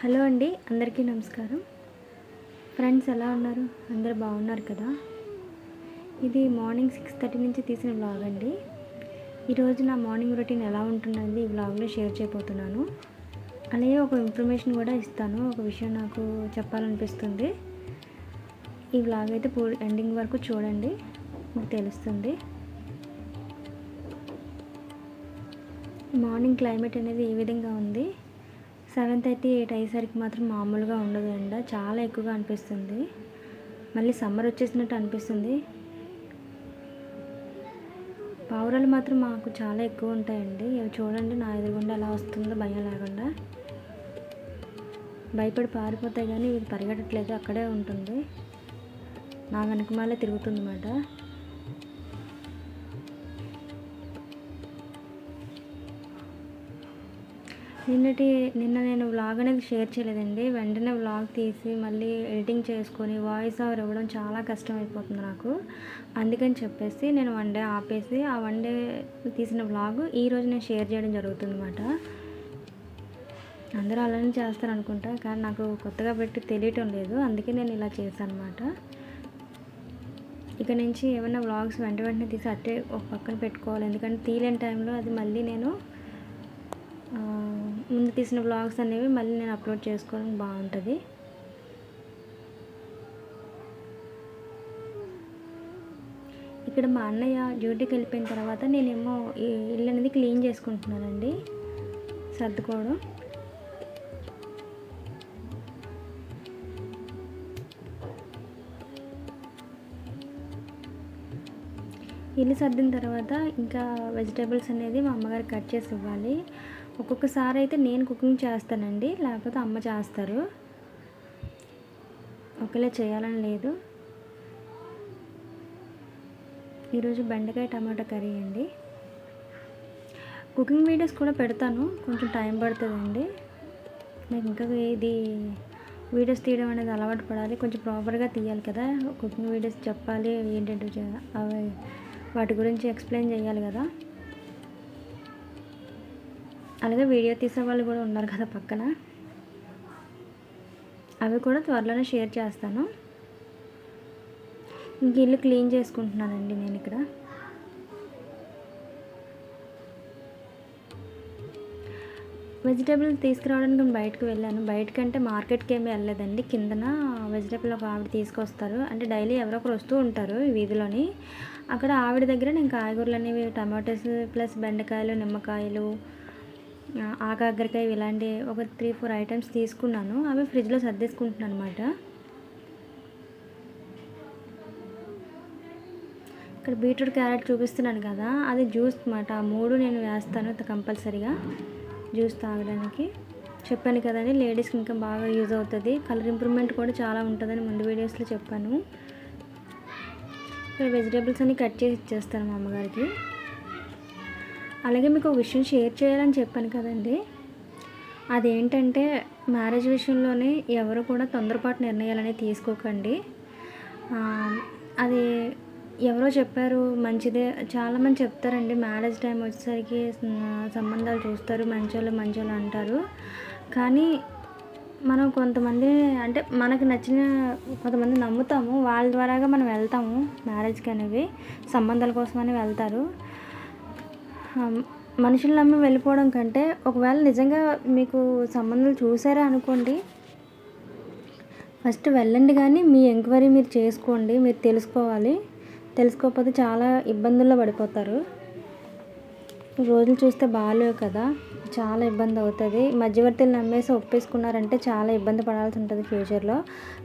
Hello అండి, అందరికీ నమస్కారం. ఫ్రెండ్స్ ఎలా ఉన్నారు? అందరూ బాగున్నారు కదా? ఇది మార్నింగ్ 6:30 నుంచి తీసిన వ్లాగ్ అండి. ఈరోజు నా మార్నింగ్ రొటీన్ ఎలా ఉంటుందండి ఈ వ్లాగ్లో షేర్ చేయబోతున్నాను. అలాగే ఒక ఇన్ఫర్మేషన్ కూడా ఇస్తాను. ఒక విషయం నాకు చెప్పాలనిపిస్తుంది. ఈ వ్లాగ్ అయితే ఎండింగ్ వరకు చూడండి, మీకు తెలుస్తుంది. మార్నింగ్ క్లైమేట్ అనేది ఈ విధంగా ఉంది. 7:30, 8 అయ్యేసరికి మాత్రం మామూలుగా ఉండదు, ఎండ చాలా ఎక్కువగా అనిపిస్తుంది. మళ్ళీ సమ్మర్ వచ్చేసినట్టు అనిపిస్తుంది. పావురాలు మాత్రం మాకు చాలా ఎక్కువ ఉంటాయండి. ఇవి చూడండి, నా ఎదురుగుండా ఎలా వస్తుందో భయం లేకుండా. భయపడి పారిపోతాయి కానీ ఇది పరిగెట్టట్లేదు, అక్కడే ఉంటుంది. నా వెనకమాలే తిరుగుతుంది అన్నమాట. నిన్న నేను వ్లాగ్ అనేది షేర్ చేయలేదండి. వెంటనే వ్లాగ్ తీసి మళ్ళీ ఎడిటింగ్ చేసుకొని వాయిస్ ఓవర్ ఇవ్వడం చాలా కష్టం అయిపోతుంది నాకు. అందుకని చెప్పేసి నేను వన్ డే ఆపేసి ఆ వన్ డే తీసిన వ్లాగ్ ఈరోజు నేను షేర్ చేయడం జరుగుతుంది అన్నమాట. అందరూ అలానే చేస్తారు అనుకుంటా, కానీ నాకు కొత్తగా పెట్టి తెలియటం లేదు, అందుకే నేను ఇలా చేశాను అనమాట. ఇక నుంచి ఏమైనా వ్లాగ్స్ వెంటనే తీసి అట్టే ఒక పక్కన పెట్టుకోవాలి, ఎందుకంటే తీయలేని టైంలో అది మళ్ళీ నేను ముందు తీసిన వ్లాగ్స్ అనేవి మళ్ళీ నేను అప్లోడ్ చేసుకోవడం బాగుంటుంది. ఇక్కడ మా అన్నయ్య డ్యూటీకి వెళ్ళిపోయిన తర్వాత నేనేమో ఇల్లు అనేది క్లీన్ చేసుకుంటున్నానండి, సర్దుకోవడం. ఇల్లు సర్దిన తర్వాత ఇంకా వెజిటేబుల్స్ అనేది మా అమ్మగారు కట్ చేసి ఇవ్వాలి. ఒక్కొక్కసారి అయితే నేను కుకింగ్ చేస్తానండి, లేకపోతే అమ్మ చేస్తారు. ఒకేలా చేయాలని లేదు. ఈరోజు బెండకాయ టమాటా కర్రీ అండి. కుకింగ్ వీడియోస్ కూడా పెడతాను, కొంచెం టైం పడుతుందండి. నాకు ఇంకా ఇది వీడియోస్ తీయడం అనేది అలవాటు పడాలి, కొంచెం ప్రాపర్గా తీయాలి కదా. కుకింగ్ వీడియోస్ చెప్పాలి, ఏంటంటే అవి వాటి గురించి ఎక్స్ప్లెయిన్ చేయాలి కదా. అలాగే వీడియో తీసే వాళ్ళు కూడా ఉన్నారు కదా పక్కన, అవి కూడా త్వరలోనే షేర్ చేస్తాను. ఇంక ఇల్లు క్లీన్ చేసుకుంటున్నానండి నేను ఇక్కడ. వెజిటేబుల్ తీసుకురావడానికి బయటకు వెళ్ళాను. బయటకంటే మార్కెట్కి ఏమీ వెళ్ళలేదండి. కిందన వెజిటేబుల్ ఒక ఆవిడ తీసుకొస్తారు, అంటే డైలీ ఎవరో ఒకరు వస్తూ ఉంటారు ఈ వీధిలోని. అక్కడ ఆవిడ దగ్గర నేను కాయగూరలు అనేవి, టమాటోస్ ప్లస్ బెండకాయలు, నిమ్మకాయలు, ఆకాకరకాయ ఇలాంటి ఒక 3-4 ఐటమ్స్ తీసుకున్నాను. అవి ఫ్రిడ్జ్లో సర్దేసుకుంటున్నాను అనమాట. ఇక్కడ బీట్రూట్, క్యారెట్ చూపిస్తున్నాను కదా, అది జ్యూస్ అనమాట. ఆ 3 నేను వేస్తాను కంపల్సరీగా జ్యూస్ తాగడానికి. చెప్పాను కదండి, లేడీస్కి ఇంకా బాగా యూజ్ అవుతుంది, కలర్ ఇంప్రూవ్మెంట్ కూడా చాలా ఉంటుందని ముందు వీడియోస్లో చెప్పాను. ఇక్కడ వెజిటేబుల్స్ అన్నీ కట్ చేసి ఇచ్చేస్తాను మా అమ్మగారికి. అలాగే మీకు ఒక విషయం షేర్ చేయాలని చెప్పాను కదండి, అదేంటంటే మ్యారేజ్ విషయంలోనే ఎవరు కూడా తొందరపాటు నిర్ణయాలని తీసుకోకండి. అది ఎవరో చెప్పారు, మంచిదే. చాలామంది చెప్తారండి, మ్యారేజ్ టైం వచ్చేసరికి సంబంధాలు చూస్తారు, మంచోళ్ళు అంటారు. కానీ మనం కొంతమంది, అంటే మనకు నచ్చిన కొంతమంది నమ్ముతాము, వాళ్ళ ద్వారాగా మనం వెళ్తాము మ్యారేజ్కి అనేవి, సంబంధాల కోసమని వెళ్తారు. మనుషులు నమ్మి వెళ్ళిపోవడం కంటే, ఒకవేళ నిజంగా మీకు సంబంధాలు చూసారా అనుకోండి, ఫస్ట్ వెళ్ళండి, కానీ మీ ఎంక్వైరీ మీరు చేసుకోండి. మీరు తెలుసుకోకపోతే చాలా ఇబ్బందుల్లో పడిపోతారు. రోజులు చూస్తే బాగాలేవు కదా, చాలా ఇబ్బంది అవుతుంది. మధ్యవర్తులు నమ్మేసి ఒప్పేసుకున్నారంటే చాలా ఇబ్బంది పడాల్సి ఉంటుంది ఫ్యూచర్లో.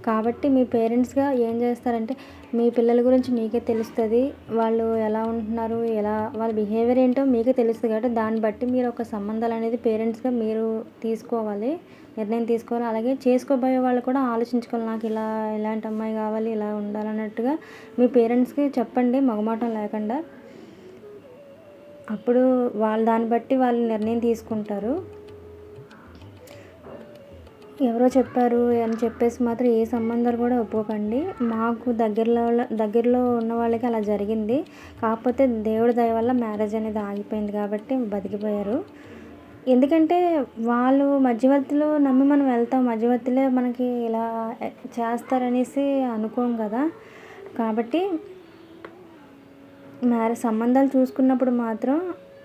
కాబట్టి మీ పేరెంట్స్గా ఏం చేస్తారంటే, మీ పిల్లల గురించి మీకే తెలుస్తుంది, వాళ్ళు ఎలా ఉంటున్నారు, వాళ్ళ బిహేవియర్ ఏంటో మీకే తెలుస్తుంది. కాబట్టి దాన్ని బట్టి మీరు ఒక సంబంధాలు అనేది పేరెంట్స్గా మీరు నిర్ణయం తీసుకోవాలి. అలాగే చేసుకోబోయే వాళ్ళు కూడా ఆలోచించుకోవాలి, నాకు ఇలాంటి అమ్మాయి కావాలి, ఇలా ఉండాలన్నట్టుగా మీ పేరెంట్స్కి చెప్పండి, మొగమాటం లేకుండా. అప్పుడు దాన్ని బట్టి వాళ్ళు నిర్ణయం తీసుకుంటారు. ఎవరో చెప్పారు అని చెప్పేసి మాత్రం ఏ సంబంధాలు కూడా ఒప్పుకోకండి. మాకు దగ్గరలో ఉన్న వాళ్ళకి అలా జరిగింది. కాకపోతే దేవుడి దయ వల్ల మ్యారేజ్ అనేది ఆగిపోయింది కాబట్టి బతికిపోయారు. ఎందుకంటే వాళ్ళు మధ్యవర్తులు నమ్మి మనం వెళ్తాం. మధ్యవర్తులే మనకి ఇలా చేస్తారనేసి అనుకోం కదా! కాబట్టి సంబంధాలు చూసుకున్నప్పుడు మాత్రం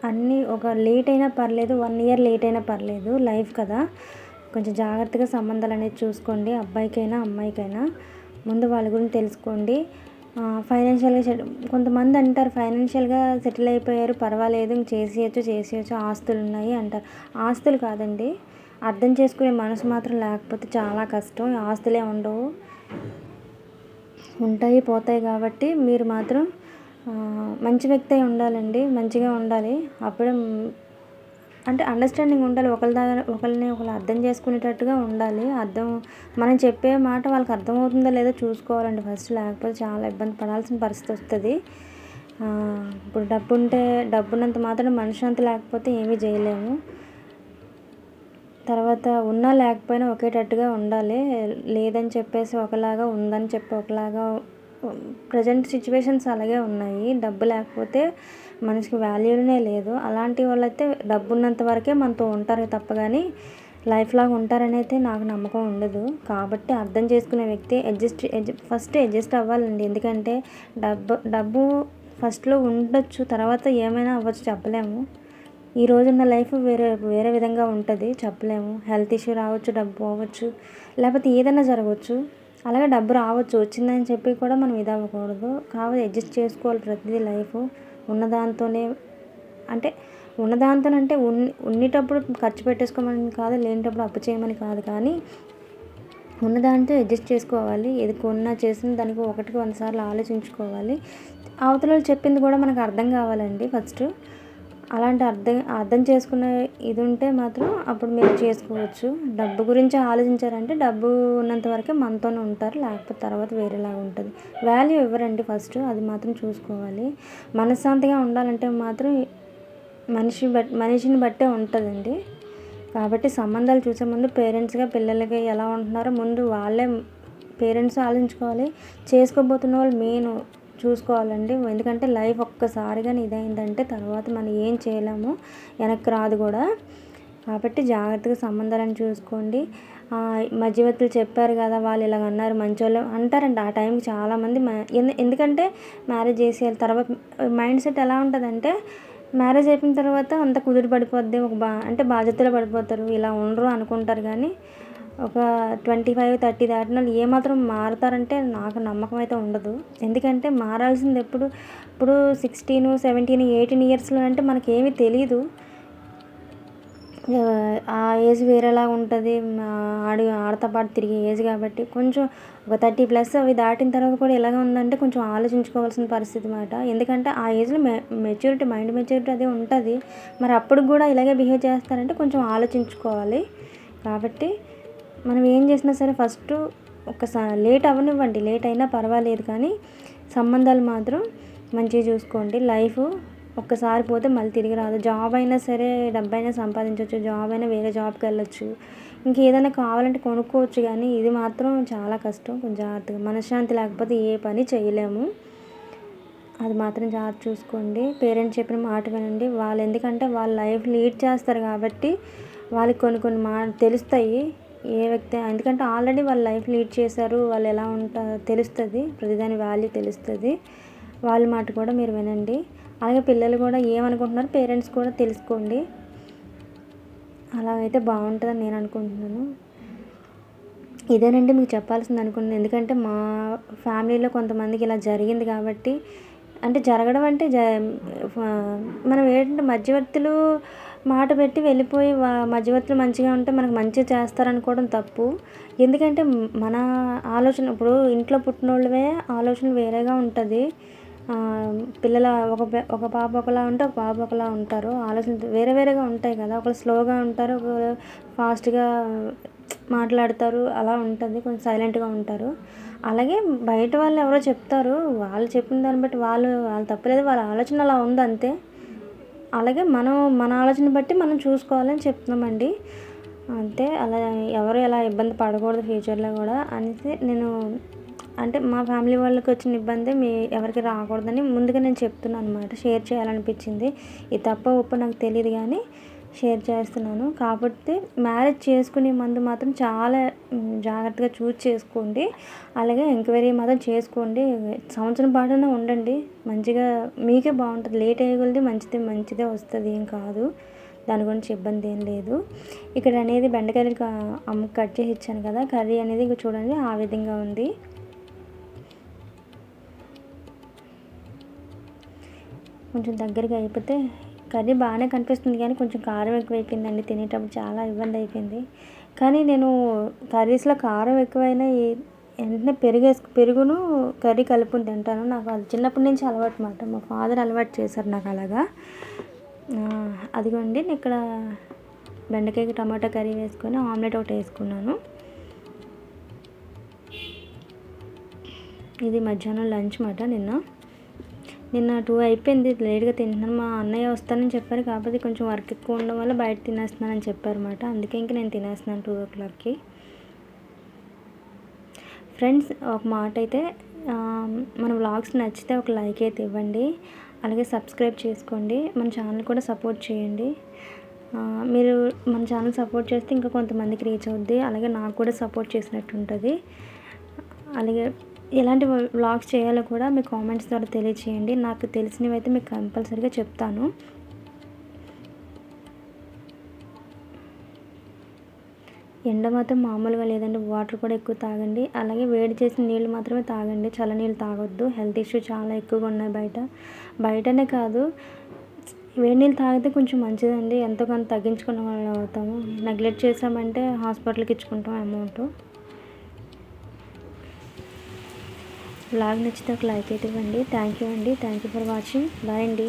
అన్నీ ఒక లేట్ అయినా పర్లేదు, 1 ఇయర్ లేట్ అయినా పర్లేదు. లైఫ్ కదా! కొంచెం జాగ్రత్తగా సంబంధాలనేవి చూసుకోండి. అబ్బాయికైనా, అమ్మాయికైనా. ముందు వాళ్ళ గురించి తెలుసుకోండి. ఫైనాన్షియల్‌గా కొంతమంది అంటారు ఫైనాన్షియల్‌గా సెటిల్ అయిపోయారు పర్వాలేదు ఇంక చేసేయొచ్చు ఆస్తులున్నాయి అంటారు. ఆస్తులు కాదండి. అర్థం చేసుకునే మనసు మాత్రం లేకపోతే చాలా కష్టం. ఆస్తులే ఉండవు. ఉంటాయి, పోతాయి కాబట్టి మీరు మాత్రం మంచి వ్యక్తి అయి ఉండాలండి. మంచిగా ఉండాలి. అప్పుడే అంటే అండర్‌స్టాండింగ్ ఉండాలి. ఒకళ్ళని ఒకళ్ళు అర్థం చేసుకునేటట్టుగా ఉండాలి. మనం చెప్పే మాట వాళ్ళకి అర్థమవుతుందో లేదో చూసుకోవాలండి ఫస్ట్. లేకపోతే చాలా ఇబ్బంది పడాల్సిన పరిస్థితి వస్తది. ఇప్పుడు డబ్బున్నంత మాత్రాన మనశ్శాంతి లేకపోతే ఏమీ చేయలేము. తర్వాత ఉన్నా లేకపోయినా ఒకేటట్టుగా ఉండాలి. లేదని చెప్పేసి ఒకలాగా, ఉందని చెప్పి ఒకలాగా ప్రెజెంట్ సిచ్యువేషన్స్ అలాగే ఉన్నాయి. డబ్బు లేకపోతే మనిషికి వాల్యూనే లేదు. అలాంటి వాళ్ళైతే డబ్బు ఉన్నంత వరకే మనతో ఉంటారే తప్ప కానీ లైఫ్ లాగా ఉంటారని అయితే నాకు నమ్మకం ఉండదు. కాబట్టి అర్థం చేసుకునే వ్యక్తి ఫస్ట్ అడ్జస్ట్ అవ్వాలండి. ఎందుకంటే డబ్బు ఫస్ట్‌లో ఉండొచ్చు, తర్వాత ఏమైనా అవ్వచ్చు చెప్పలేము. ఈ రోజున్న లైఫ్ వేరే విధంగా ఉంటుంది, చెప్పలేము. హెల్త్ ఇష్యూ రావచ్చు, డబ్బు పోవచ్చు, లేకపోతే ఏదైనా జరగవచ్చు. అలాగే డబ్బు రావచ్చు, వచ్చిందని చెప్పి కూడా మనం ఇదవ్వకూడదు. కాబట్టి అడ్జస్ట్ చేసుకోవాలి ప్రతిదీ లైఫ్. ఉన్నదాంతోనే అంటే ఉండేటప్పుడు ఖర్చు పెట్టేసుకోమని కాదు, లేనిటప్పుడు అప్పు చేయమని కాదు, కానీ ఉన్నదాంతో అడ్జస్ట్ చేసుకోవాలి. ఏది కొన్నా చేసిన దానికి 1కి 100 సార్లు ఆలోచించుకోవాలి. అవతలోళ్ళు చెప్పింది కూడా మనకు అర్థం కావాలండి ఫస్ట్. అలాంటి అర్థం చేసుకునే ఇది ఉంటే మాత్రం అప్పుడు మీరు చేసుకోవచ్చు. డబ్బు గురించి ఆలోచించారంటే డబ్బు ఉన్నంత వరకే మనతోనే ఉంటారు, లేకపోతే తర్వాత వేరేలాగా ఉంటుంది. వాల్యూ ఇవ్వరండి ఫస్ట్, అది మాత్రం చూసుకోవాలి. మనశ్శాంతిగా ఉండాలంటే మాత్రం మనిషిని బట్టే ఉంటుందండి. కాబట్టి సంబంధాలు చూసే ముందు పేరెంట్స్గా పిల్లలకి ఎలా ఉంటున్నారో ముందు వాళ్ళే పేరెంట్స్ ఆలోచించుకోవాలి. చేసుకోబోతున్న వాళ్ళు మెయిన్ చూసుకోవాలండి. ఎందుకంటే లైఫ్ ఒక్కసారిగా ఇదైందంటే తర్వాత మనం ఏం చేయలేము, వెనక్కి రాదు కూడా. కాబట్టి జాగ్రత్తగా సంబంధాలను చూసుకోండి. మధ్యవర్తులు చెప్పారు కదా, వాళ్ళు ఇలాగ అన్నారు, మంచోళ్ళు అంటారండి ఆ టైంకి చాలామంది. ఎందుకంటే మ్యారేజ్ చేసేయాలి, తర్వాత మైండ్ సెట్ ఎలా ఉంటుందంటే మ్యారేజ్ అయిపోయిన తర్వాత అంత కుదురు పడిపోద్ది, అంటే బాధ్యతలో పడిపోతారు, ఇలా ఉండరు అనుకుంటారు. కానీ ఒక 25, 30 దాటిన వాళ్ళు ఏమాత్రం మారుతారంటే నాకు నమ్మకం అయితే ఉండదు. ఎందుకంటే మారాల్సింది ఇప్పుడు 16, 17, 18 ఇయర్స్లో అంటే మనకేమీ తెలీదు. ఆ ఏజ్ వేరేలా ఉంటుంది. ఆడతో పాటు తిరిగే ఏజ్ కాబట్టి కొంచెం ఒక 30+ అవి దాటిన తర్వాత కూడా ఎలాగ ఉందంటే కొంచెం ఆలోచించుకోవాల్సిన పరిస్థితి మాట. ఎందుకంటే ఆ ఏజ్లో మైండ్ మెచ్యూరిటీ అదే ఉంటుంది. మరి అప్పుడు కూడా ఇలాగే బిహేవ్ చేస్తారంటే కొంచెం ఆలోచించుకోవాలి. కాబట్టి మనం ఏం చేసినా సరే ఫస్ట్ ఒకసారి లేట్ అవ్వనివ్వండి, లేట్ అయినా పర్వాలేదు, కానీ సంబంధాలు మాత్రం మంచిగా చూసుకోండి. లైఫ్ ఒక్కసారి పోతే మళ్ళీ తిరిగి రాదు. జాబ్ అయినా సరే డబ్బైనా సంపాదించవచ్చు, జాబ్ అయినా వేరే జాబ్కి వెళ్ళొచ్చు, ఇంకేదైనా కావాలంటే కొనుక్కోవచ్చు, కానీ ఇది మాత్రం చాలా కష్టం. కొంచెం జాగ్రత్తగా, మనశ్శాంతి లేకపోతే ఏ పని చేయలేము. అది మాత్రం జాగ్రత్త చూసుకోండి. పేరెంట్స్ చెప్పిన మాట వినండి. వాళ్ళు ఎందుకంటే వాళ్ళ లైఫ్ లీడ్ చేస్తారు కాబట్టి వాళ్ళకి కొన్ని తెలుస్తాయి ఏ వ్యక్తి. ఎందుకంటే ఆల్రెడీ వాళ్ళ లైఫ్ లీడ్ చేశారు, వాళ్ళు ఎలా ఉంటారో తెలుస్తుంది, ప్రతిదాని వాల్యూ తెలుస్తుంది. వాళ్ళ మాట కూడా మీరు వినండి. అలాగే పిల్లలు కూడా ఏమనుకుంటున్నారో పేరెంట్స్ కూడా తెలుసుకోండి. అలాగైతే బాగుంటుందని నేను అనుకుంటున్నాను. ఇదేనండి మీకు చెప్పాల్సింది అనుకున్నాను. ఎందుకంటే మా ఫ్యామిలీలో కొంతమందికి ఇలా జరిగింది కాబట్టి, అంటే జరగడం అంటే మనం ఏంటంటే మధ్యవర్తులు మాట పెట్టి వెళ్ళిపోయి మధ్యవర్తులు మంచిగా ఉంటే మనకు మంచిగా చేస్తారనుకోవడం తప్పు. ఎందుకంటే మన ఆలోచన ఇప్పుడు ఇంట్లో పుట్టినోళ్ళవే ఆలోచన వేరేగా ఉంటుంది. పిల్లల ఒక పాప ఒకలా ఉంటే ఒక బాబు ఒకలా ఉంటారు. ఆలోచన వేరే వేరేగా ఉంటాయి కదా. ఒకరు స్లోగా ఉంటారు, ఒకరు ఫాస్ట్గా మాట్లాడతారు, అలా ఉంటుంది. కొంచెం సైలెంట్గా ఉంటారు. అలాగే బయట వాళ్ళు ఎవరో చెప్తారు, వాళ్ళు చెప్పిన దాన్ని బట్టి వాళ్ళు తప్పలేదు, వాళ్ళ ఆలోచన అలా ఉంది అంతే. అలాగే మన ఆలోచన బట్టి మనం చూసుకోవాలని చెప్తున్నామండి అంతే. అలా ఎవరు ఎలా ఇబ్బంది పడకూడదు ఫ్యూచర్లో కూడా అనేసి నేను, అంటే మా ఫ్యామిలీ వాళ్ళకి వచ్చిన ఇబ్బంది ఎవరికి రాకూడదని ముందుగా నేను చెప్తున్నాను అనమాట. షేర్ చేయాలనిపించింది. ఇది తప్ప ఒప్పో నాకు తెలియదు, కానీ షేర్ చేస్తున్నాను. కాకపోతే మ్యారేజ్ చేసుకునే ముందు మాత్రం చాలా జాగ్రత్తగా చూజ్ చేసుకోండి. అలాగే ఎంక్వైరీ మాత్రం చేసుకోండి. సంవత్సరం పాటైనా ఉండండి. మంచిగా మీకే బాగుంటుంది. లేట్ అయ్యే కొద్దీ మంచిదే వస్తుంది, ఏం కాదు. దాని గురించి ఇబ్బంది ఏం లేదు. ఇక్కడ అనేది బెండకాయలు కట్ చేసి ఇచ్చాను కదా, కర్రీ అనేది ఇక చూడండి ఆ విధంగా ఉంది. కొంచెం దగ్గరగా అయిపోతే కర్రీ బాగానే కనిపిస్తుంది, కానీ కొంచెం కారం ఎక్కువైపోయిందండి. తినేటప్పుడు చాలా ఇబ్బంది అయిపోయింది. కానీ నేను కర్రీస్లో కారం ఎక్కువైనా వెంటనే పెరుగును కర్రీ కలుపుని తింటాను. నాకు అది చిన్నప్పటి నుంచి అలవాటు మాట. మా ఫాదర్ అలవాటు చేశారు నాకు అలాగా. అదిగోండి నేను ఇక్కడ బెండకాయ టమాటా కర్రీ వేసుకొని ఆమ్లెట్ ఒకటి వేసుకున్నాను. ఇది మధ్యాహ్నం లంచ్ మాట. నిన్న 2 అయిపోయింది, లేట్గా తింటున్నాను. మా అన్నయ్య వస్తానని చెప్పారు, కాకపోతే కొంచెం వర్క్ ఎక్కువ ఉండడం వల్ల బయట తినేస్తున్నానని చెప్పారన్నమాట. అందుకే ఇంక నేను తినేస్తున్నాను 2 o'clockకి. ఫ్రెండ్స్, ఒక మాట అయితే, మన వ్లాగ్స్ నచ్చితే ఒక లైక్ అయితే ఇవ్వండి. అలాగే సబ్స్క్రైబ్ చేసుకోండి. మన ఛానల్ కూడా సపోర్ట్ చేయండి. మీరు మన ఛానల్ సపోర్ట్ చేస్తే ఇంకా కొంతమందికి రీచ్ అవుద్ది. అలాగే నాకు కూడా సపోర్ట్ చేసినట్టు ఉంటుంది. అలాగే ఎలాంటి వ్లాగ్స్ చేయాలో కూడా మీ కామెంట్స్ ద్వారా తెలియచేయండి. నాకు తెలిసినవి అయితే మీకు కంపల్సరీగా చెప్తాను. ఎండ మాత్రం మామూలుగా లేదండి. వాటర్ కూడా ఎక్కువ తాగండి. అలాగే వేడి చేసిన నీళ్ళు మాత్రమే తాగండి. చల్ల నీళ్ళు తాగొద్దు. హెల్త్ ఇష్యూ చాలా ఎక్కువగా ఉన్నాయి బయటనే కాదు. వేడి నీళ్ళు తాగితే కొంచెం మంచిదండి. ఎంతో కొంత తగ్గించుకున్న వాళ్ళు అవుతాము. నెగ్లెక్ట్ చేసామంటే హాస్పిటల్కి ఇచ్చుకుంటాం అమౌంట్. వ్లాగ్ నచ్చితే ఒక లైక్ అయితే ఇవ్వండి. Thank you for watching. Bye అండి.